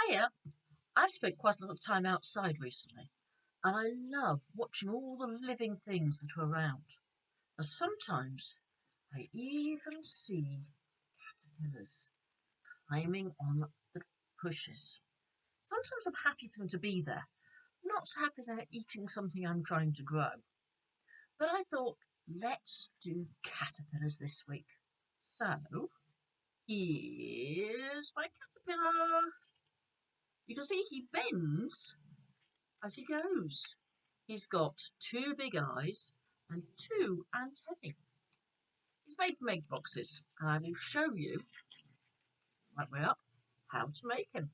Hiya! I've spent quite a lot of time outside recently, and I love watching all the living things that are around. And sometimes I even see caterpillars climbing on the bushes. Sometimes I'm happy for them to be there, not so happy they're eating something I'm trying to grow. But I thought, let's do caterpillars this week. So, here's my caterpillar. You can see he bends as he goes. He's got two big eyes and two antennae. He's made from egg boxes, and I will show you, right way up, how to make him.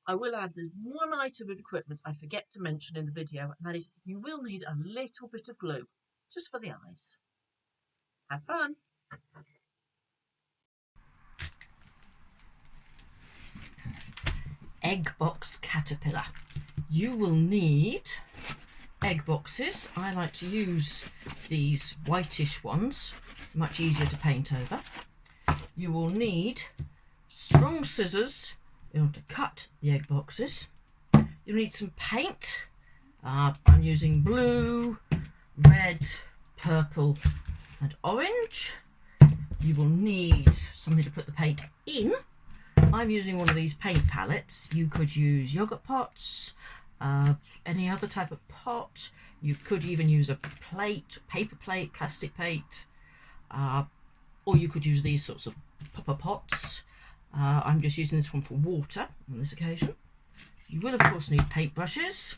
I will add there's one item of equipment I forget to mention in the video, and that is you will need a little bit of glue, just for the eyes. Have fun! Egg box caterpillar. You will need egg boxes. I like to use these whitish ones, much easier to paint over. You will need strong scissors in order to cut the egg boxes. You'll need some paint. I'm using blue, red, purple and orange. You will need something to put the paint in. I'm using one of these paint palettes. You could use yogurt pots, any other type of pot. You could even use a plate, paper plate, plastic plate, or you could use these sorts of popper pots. I'm just using this one for water on this occasion. You will of course need paintbrushes,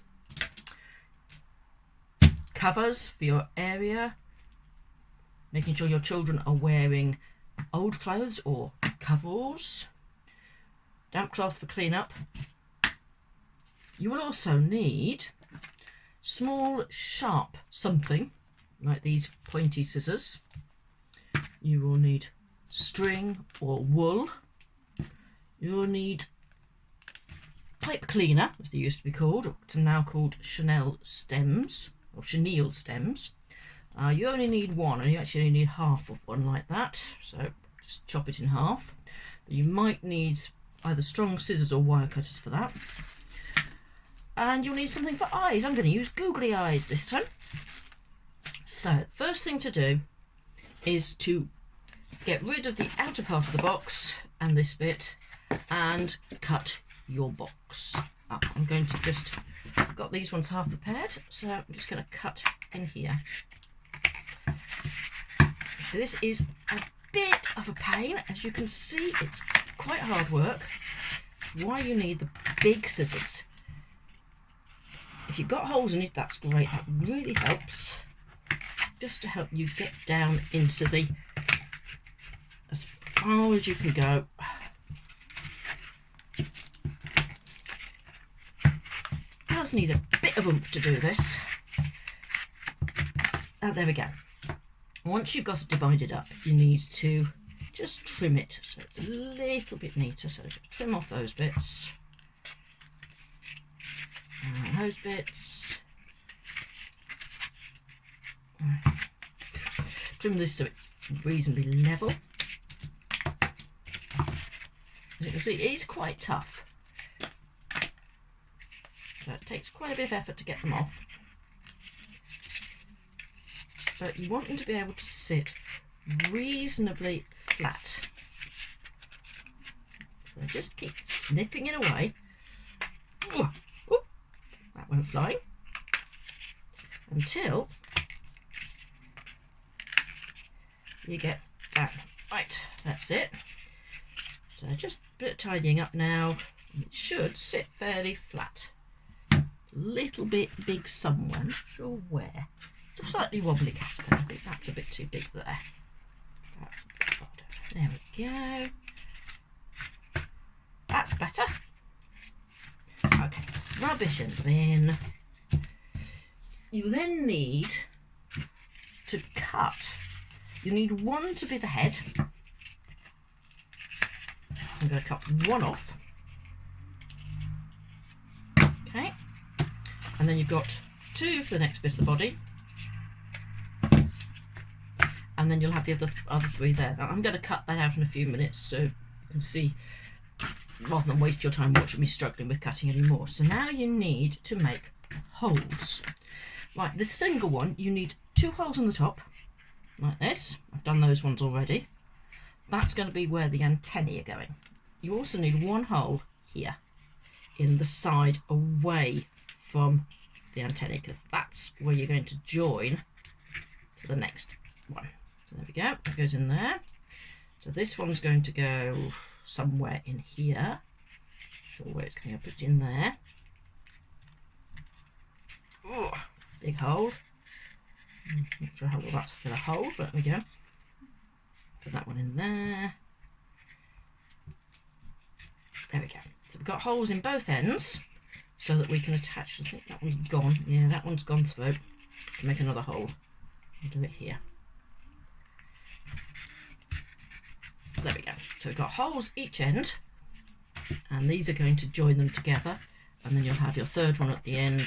covers for your area, making sure your children are wearing old clothes or coveralls, damp cloth for clean-up. You will also need small sharp something like these pointy scissors. You will need string or wool. You will need pipe cleaner, as they used to be called, it's now called chenille stems or chenille stems. You only need one, and you actually only need half of one like that, so just chop it in half. You might need either strong scissors or wire cutters for that. And you'll need something for eyes. I'm going to use googly eyes this time. So first thing to do is to get rid of the outer part of the box and this bit and cut your box up. I'm going to just, got these ones half prepared, so I'm just going to cut in here. This is a bit of a pain, as you can see. It's quite hard work. Why you need the big scissors. If you've got holes in it, that's great. That really helps, just to help you get down into the, as far as you can go. Does need a bit of oomph to do this. And there we go. Once you've got it divided up, you need to just trim it so it's a little bit neater. So just trim off those bits and those bits. Trim this so it's reasonably level. As you can see, it is quite tough. So it takes quite a bit of effort to get them off. But you want them to be able to sit reasonably flat. So just keep snipping it away. Ooh, ooh, that went flying. Until you get that. Right, that's it. So just a bit of tidying up now. It should sit fairly flat. A little bit big somewhere, not sure where. It's a slightly wobbly caterpillar. I think that's a bit too big there. That's a bit harder. There we go. That's better. Okay, rubbish in the bin. You then need to cut. You need one to be the head. I'm going to cut one off. Okay. And then you've got two for the next bit of the body. And then you'll have the other three there. Now, I'm going to cut that out in a few minutes so you can see rather than waste your time watching me struggling with cutting anymore. So now you need to make holes. Right, the single one, you need 2 holes on the top, like this. I've done those ones already. That's going to be where the antennae are going. You also need 1 hole here in the side away from the antennae, because that's where you're going to join to the next one. So there we go, that goes in there. So this one's going to go somewhere in here. Not sure where it's going to put it in there. Oh, big hole. Not sure how well that's going to hold, but there we go. Put that one in there. There we go. So we've got holes in both ends so that we can attach. I think that one's gone. Yeah, that one's gone through. Make another hole. I'll do it here. There we go. So we've got holes each end, and these are going to join them together, and then you'll have your third one at the end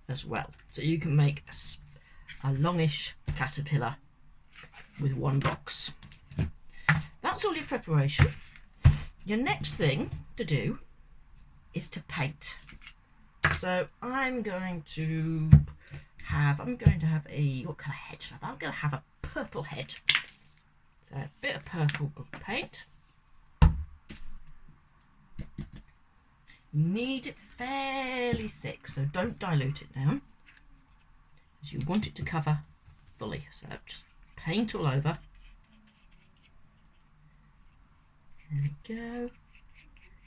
as well. So you can make a longish caterpillar with 1 box. That's all your preparation. Your next thing to do is to paint. So I'm going to have a, what colour head should I have? I'm going to have a purple head. So a bit of purple paint. You need it fairly thick, so don't dilute it down, because you want it to cover fully. So just paint all over. There we go.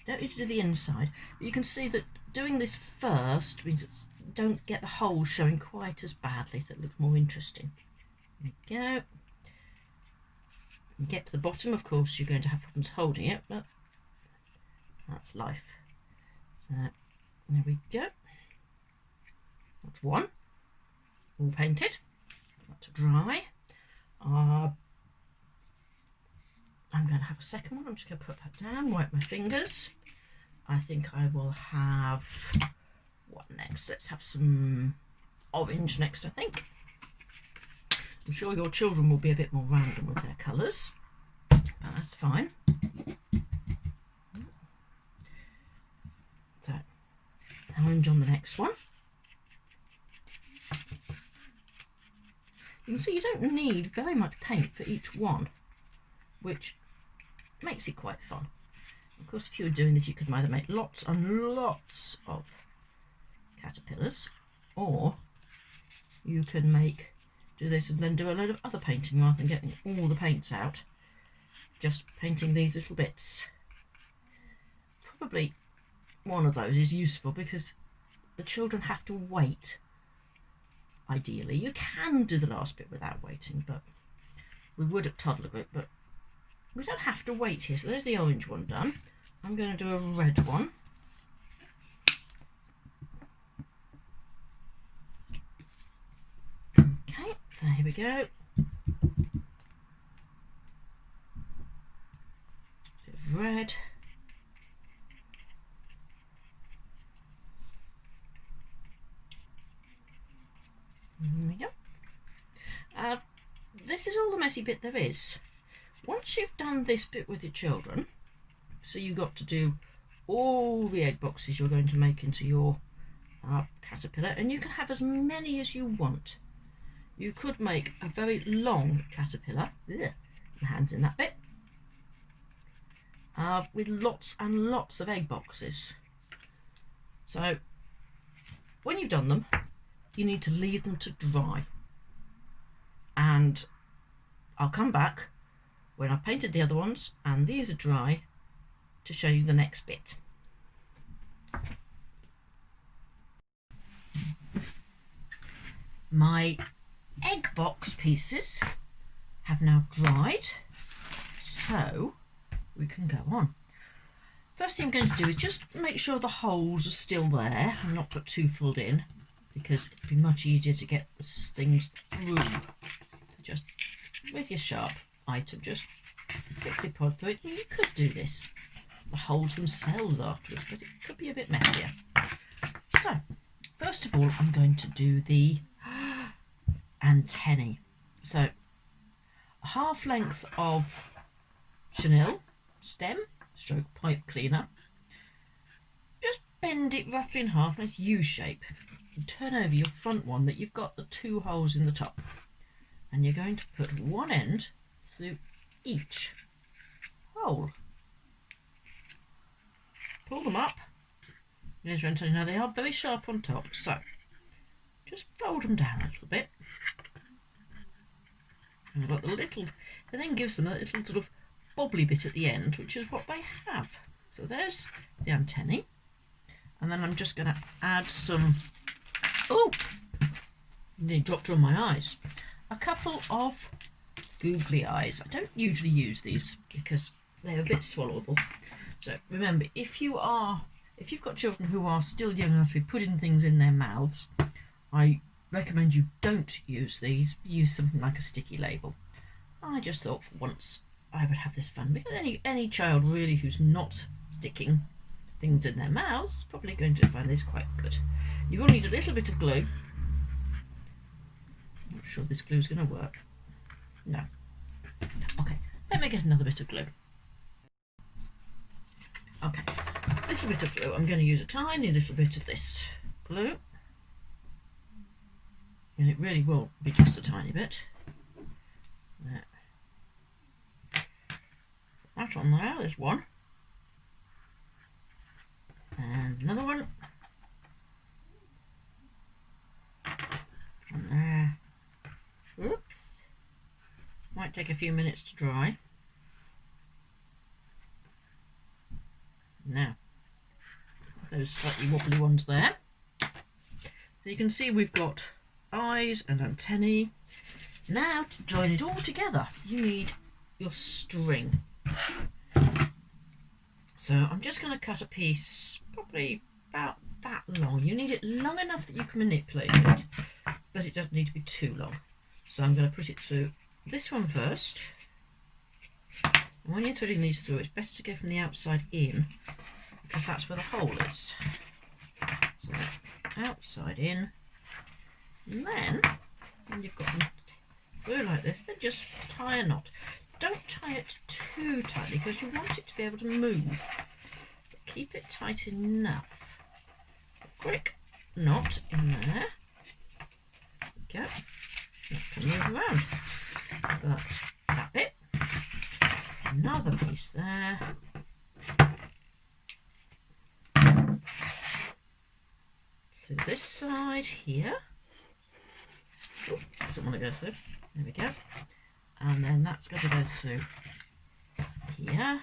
Don't need to do the inside, but you can see that doing this first means it's, don't get the holes showing quite as badly, so it looks more interesting. There we go. You get to the bottom, of course, you're going to have problems holding it, but that's life. So there we go. That's 1. All painted. Got to dry. I'm going to have a second one. I'm just going to put that down, wipe my fingers. I think I will have, what next? Let's have some orange next, I think. I'm sure your children will be a bit more random with their colours, but that's fine. So, orange on the next one. You can see you don't need very much paint for each one, which makes it quite fun. Of course, if you were doing this, you could either make lots and lots of caterpillars, or you can do this and then do a load of other painting rather than getting all the paints out. Just painting these little bits. Probably one of those is useful because the children have to wait. Ideally, you can do the last bit without waiting, but we would at toddler group, but we don't have to wait here. So there's the orange one done. I'm going to do a red one. Okay, so here we go. Bit of red. There we go. This is all the messy bit there is. Once you've done this bit with your children, so you got to do all the egg boxes you're going to make into your caterpillar, and you can have as many as you want. You could make a very long caterpillar, my hands in that bit, with lots and lots of egg boxes. So when you've done them, you need to leave them to dry, and I'll come back when I've painted the other ones and these are dry to show you the next bit. My egg box pieces have now dried, so we can go on. First thing I'm going to do is just make sure the holes are still there and not put too full in, because it'd be much easier to get things through. Just with your sharp item, just quickly prod through it. You could do this, the holes themselves afterwards, but it could be a bit messier. So, first of all, I'm going to do the antennae. So, a half length of chenille stem, stroke pipe cleaner. Just bend it roughly in half, nice U shape. And turn over your front one that you've got the 2 holes in the top. And you're going to put one end through each hole. Pull them up. Now they are very sharp on top, so just fold them down a little bit. And they've got the little, it then gives them a little sort of bobbly bit at the end, which is what they have. So there's the antennae. And then I'm just going to add some, oh, nearly dropped on my eyes, a couple of googly eyes. I don't usually use these because they're a bit swallowable. So remember, if you've got children who are still young enough to be putting things in their mouths, I recommend you don't use these. Use something like a sticky label. I just thought for once I would have this fun, because any child really who's not sticking things in their mouths is probably going to find this quite good. You will need a little bit of glue. I'm not sure this glue is going to work. No. Okay, let me get another bit of glue. Okay, a little bit of glue. I'm going to use a tiny little bit of this glue. And it really will be just a tiny bit. There. That on there, there's one. And another one. On there. Oops. Might take a few minutes to dry. Now, those slightly wobbly ones there. So you can see we've got eyes and antennae. Now to join it all together, you need your string. So I'm just going to cut a piece probably about that long. You need it long enough that you can manipulate it, but it doesn't need to be too long. So I'm going to put it through this one first. And when you're threading these through, it's better to go from the outside in, because that's where the hole is. So outside in, and then when you've got them through like this, then just tie a knot. Don't tie it too tightly because you want it to be able to move, but keep it tight enough. Quick knot in there. Go. That can move around. So that's that bit. Another piece there. So this side here. Oh, doesn't want to go through. There we go. And then that's going to go through here.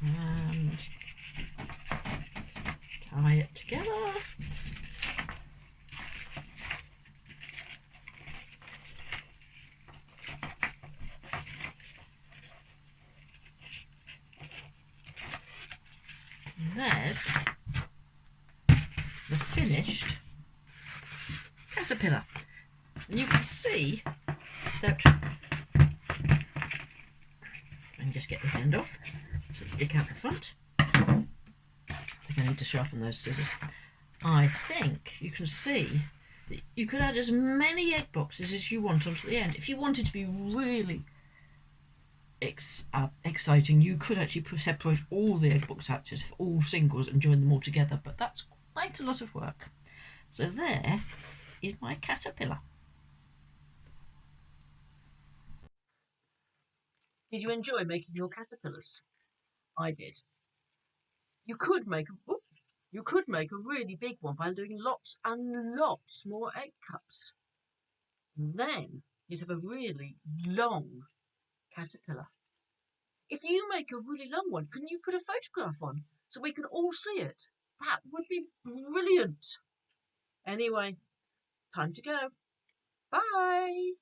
And tie it together. And there's the finished caterpillar. And you can see that, and just get this end off so it's stick out the front. I think I need to sharpen those scissors. I think you can see that you could add as many egg boxes as you want onto the end. If you wanted to be really exciting, you could actually separate all the egg box hatches, all singles, and join them all together, but that's quite a lot of work. So there is my caterpillar. Did you enjoy making your caterpillars? I did. You could make a really big one by doing lots and lots more egg cups. Then you'd have a really long caterpillar. If you make a really long one, can you put a photograph on so we can all see it? That would be brilliant. Anyway, time to go. Bye.